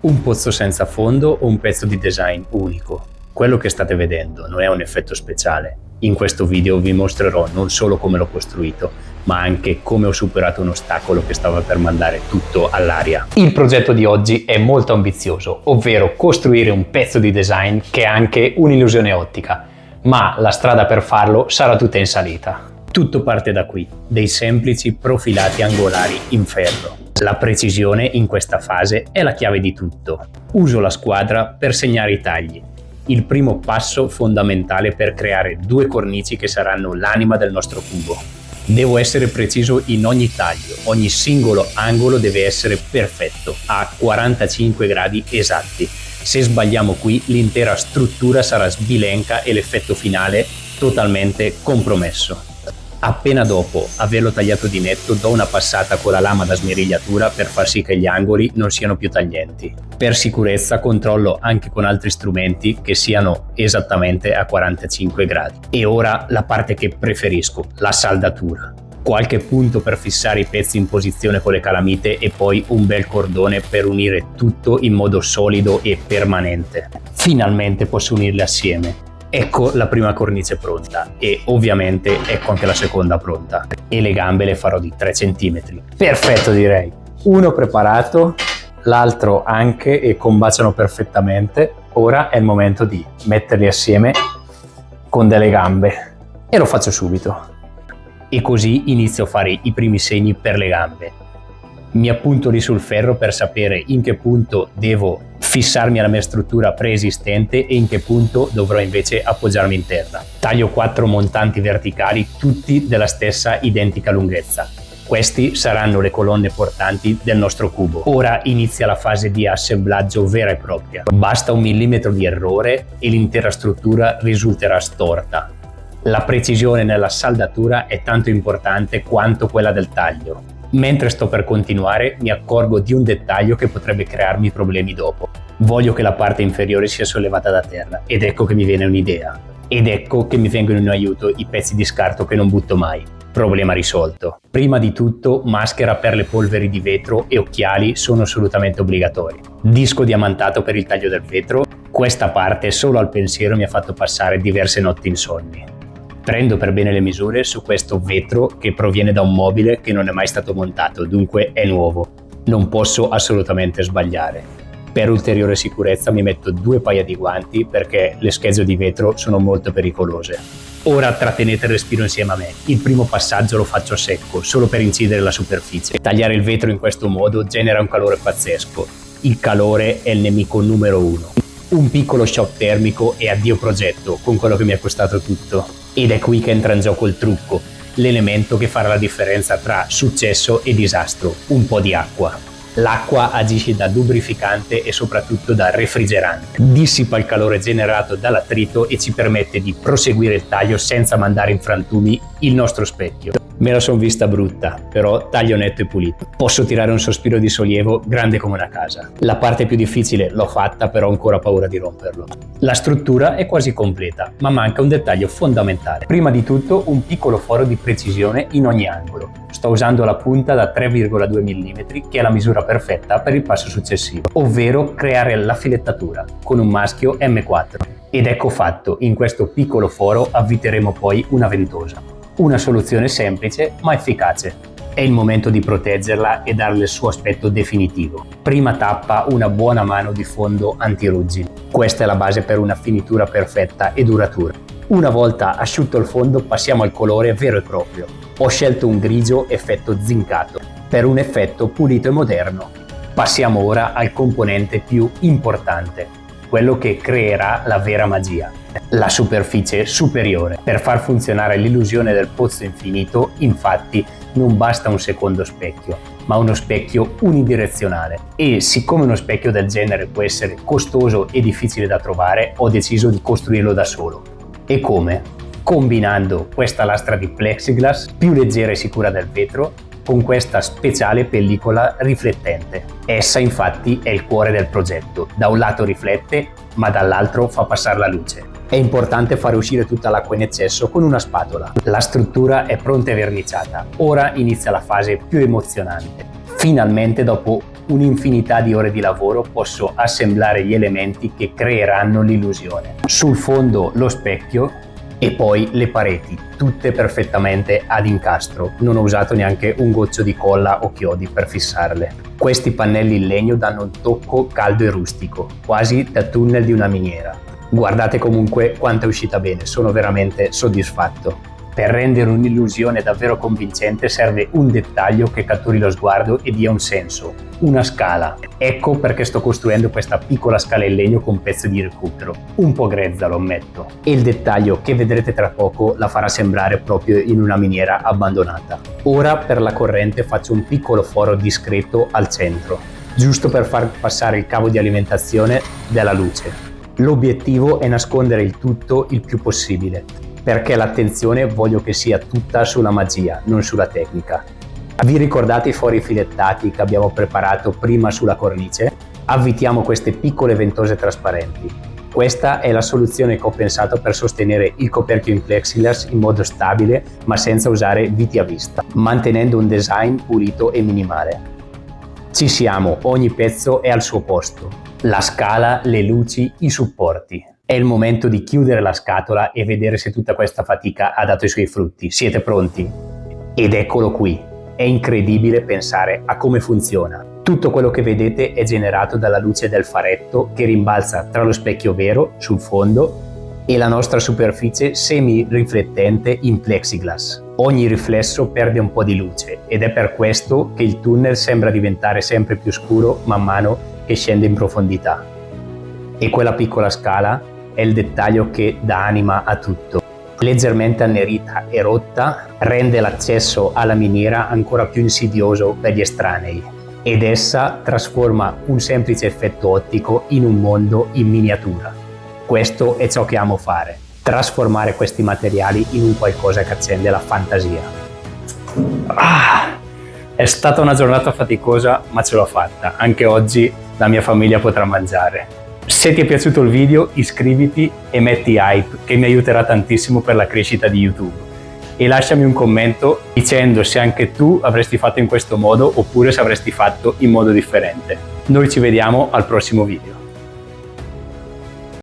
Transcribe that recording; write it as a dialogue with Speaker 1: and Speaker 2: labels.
Speaker 1: Un pozzo senza fondo o un pezzo di design unico? Quello che state vedendo non è un effetto speciale. In questo video vi mostrerò non solo come l'ho costruito, ma anche come ho superato un ostacolo che stava per mandare tutto all'aria. Il progetto di oggi è molto ambizioso, ovvero costruire un pezzo di design che è anche un'illusione ottica, ma la strada per farlo sarà tutta in salita. Tutto parte da qui, dei semplici profilati angolari in ferro. La precisione in questa fase è la chiave di tutto. Uso la squadra per segnare i tagli. Il primo passo fondamentale per creare due cornici che saranno l'anima del nostro cubo. Devo essere preciso in ogni taglio, ogni singolo angolo deve essere perfetto, a 45 gradi esatti. Se sbagliamo qui, l'intera struttura sarà sbilenca e l'effetto finale totalmente compromesso. Appena dopo averlo tagliato di netto, do una passata con la lama da smerigliatura per far sì che gli angoli non siano più taglienti. Per sicurezza controllo anche con altri strumenti che siano esattamente a 45 gradi. E ora la parte che preferisco, la saldatura. Qualche punto per fissare i pezzi in posizione con le calamite e poi un bel cordone per unire tutto in modo solido e permanente. Finalmente posso unirli assieme. Ecco la prima cornice pronta e ovviamente ecco anche la seconda pronta. E le gambe le farò di 3 cm. Perfetto, direi. Uno preparato, l'altro anche, e combaciano perfettamente. Ora è il momento di metterli assieme con delle gambe. E lo faccio subito. E così inizio a fare i primi segni per le gambe. Mi appunto lì sul ferro per sapere in che punto devo fissarmi alla mia struttura preesistente e in che punto dovrò invece appoggiarmi in terra. Taglio 4 montanti verticali, tutti della stessa identica lunghezza. Questi saranno le colonne portanti del nostro cubo. Ora inizia la fase di assemblaggio vera e propria. Basta 1 millimetro di errore e l'intera struttura risulterà storta. La precisione nella saldatura è tanto importante quanto quella del taglio. Mentre sto per continuare, mi accorgo di un dettaglio che potrebbe crearmi problemi dopo. Voglio che la parte inferiore sia sollevata da terra ed ecco che mi viene un'idea. Ed ecco che mi vengono in aiuto i pezzi di scarto che non butto mai. Problema risolto. Prima di tutto, maschera per le polveri di vetro e occhiali sono assolutamente obbligatori. Disco diamantato per il taglio del vetro. Questa parte solo al pensiero mi ha fatto passare diverse notti insonni. Prendo per bene le misure su questo vetro che proviene da un mobile che non è mai stato montato, dunque è nuovo. Non posso assolutamente sbagliare. Per ulteriore sicurezza mi metto 2 paia di guanti perché le schegge di vetro sono molto pericolose. Ora trattenete il respiro insieme a me. Il primo passaggio lo faccio a secco, solo per incidere la superficie. Tagliare il vetro in questo modo genera un calore pazzesco. Il calore è il nemico numero 1. Un piccolo shock termico e addio progetto, con quello che mi è costato tutto. Ed è qui che entra in gioco il trucco, l'elemento che farà la differenza tra successo e disastro, un po' di acqua. L'acqua agisce da lubrificante e soprattutto da refrigerante. Dissipa il calore generato dall'attrito e ci permette di proseguire il taglio senza mandare in frantumi il nostro specchio. Me la son vista brutta, però taglio netto e pulito. Posso tirare un sospiro di sollievo grande come una casa. La parte più difficile l'ho fatta, però ho ancora paura di romperlo. La struttura è quasi completa, ma manca un dettaglio fondamentale. Prima di tutto un piccolo foro di precisione in ogni angolo. Sto usando la punta da 3,2 mm che è la misura perfetta per il passo successivo, ovvero creare la filettatura con un maschio M4. Ed ecco fatto, in questo piccolo foro avviteremo poi una ventosa. Una soluzione semplice ma efficace. È il momento di proteggerla e darle il suo aspetto definitivo. Prima tappa, una buona mano di fondo antiruggine. Questa è la base per una finitura perfetta e duratura. Una volta asciutto il fondo passiamo al colore vero e proprio. Ho scelto un grigio effetto zincato per un effetto pulito e moderno. Passiamo ora al componente più importante, quello che creerà la vera magia. La superficie superiore. Per far funzionare l'illusione del pozzo infinito, infatti, non basta un secondo specchio, ma uno specchio unidirezionale. E siccome uno specchio del genere può essere costoso e difficile da trovare, ho deciso di costruirlo da solo. E come? Combinando questa lastra di plexiglass, più leggera e sicura del vetro, con questa speciale pellicola riflettente. Essa infatti è il cuore del progetto. Da un lato riflette, ma dall'altro fa passare la luce. È importante fare uscire tutta l'acqua in eccesso con una spatola. La struttura è pronta e verniciata. Ora inizia la fase più emozionante. Finalmente, dopo un'infinità di ore di lavoro, posso assemblare gli elementi che creeranno l'illusione. Sul fondo lo specchio e poi le pareti, tutte perfettamente ad incastro. Non ho usato neanche un goccio di colla o chiodi per fissarle. Questi pannelli in legno danno un tocco caldo e rustico, quasi da tunnel di una miniera. Guardate comunque quanto è uscita bene, sono veramente soddisfatto. Per rendere un'illusione davvero convincente serve un dettaglio che catturi lo sguardo e dia un senso, una scala. Ecco perché sto costruendo questa piccola scala in legno con pezzi di recupero, un po' grezza lo ammetto, e il dettaglio che vedrete tra poco la farà sembrare proprio in una miniera abbandonata. Ora per la corrente faccio un piccolo foro discreto al centro, giusto per far passare il cavo di alimentazione della luce. L'obiettivo è nascondere il tutto il più possibile, perché l'attenzione voglio che sia tutta sulla magia, non sulla tecnica. Vi ricordate i fori filettati che abbiamo preparato prima sulla cornice? Avvitiamo queste piccole ventose trasparenti. Questa è la soluzione che ho pensato per sostenere il coperchio in plexiglass in modo stabile ma senza usare viti a vista, mantenendo un design pulito e minimale. Ci siamo, ogni pezzo è al suo posto. La scala, le luci, i supporti. È il momento di chiudere la scatola e vedere se tutta questa fatica ha dato i suoi frutti. Siete pronti? Ed eccolo qui. È incredibile pensare a come funziona. Tutto quello che vedete è generato dalla luce del faretto che rimbalza tra lo specchio vero sul fondo e la nostra superficie semi-riflettente in plexiglass. Ogni riflesso perde un po' di luce ed è per questo che il tunnel sembra diventare sempre più scuro man mano che scende in profondità. E quella piccola scala è il dettaglio che dà anima a tutto. Leggermente annerita e rotta rende l'accesso alla miniera ancora più insidioso per gli estranei ed essa trasforma un semplice effetto ottico in un mondo in miniatura. Questo è ciò che amo fare, trasformare questi materiali in un qualcosa che accende la fantasia. È stata una giornata faticosa, ma ce l'ho fatta. Anche oggi la mia famiglia potrà mangiare. Se ti è piaciuto il video iscriviti e metti hype che mi aiuterà tantissimo per la crescita di YouTube e lasciami un commento dicendo se anche tu avresti fatto in questo modo oppure se avresti fatto in modo differente. Noi ci vediamo al prossimo video.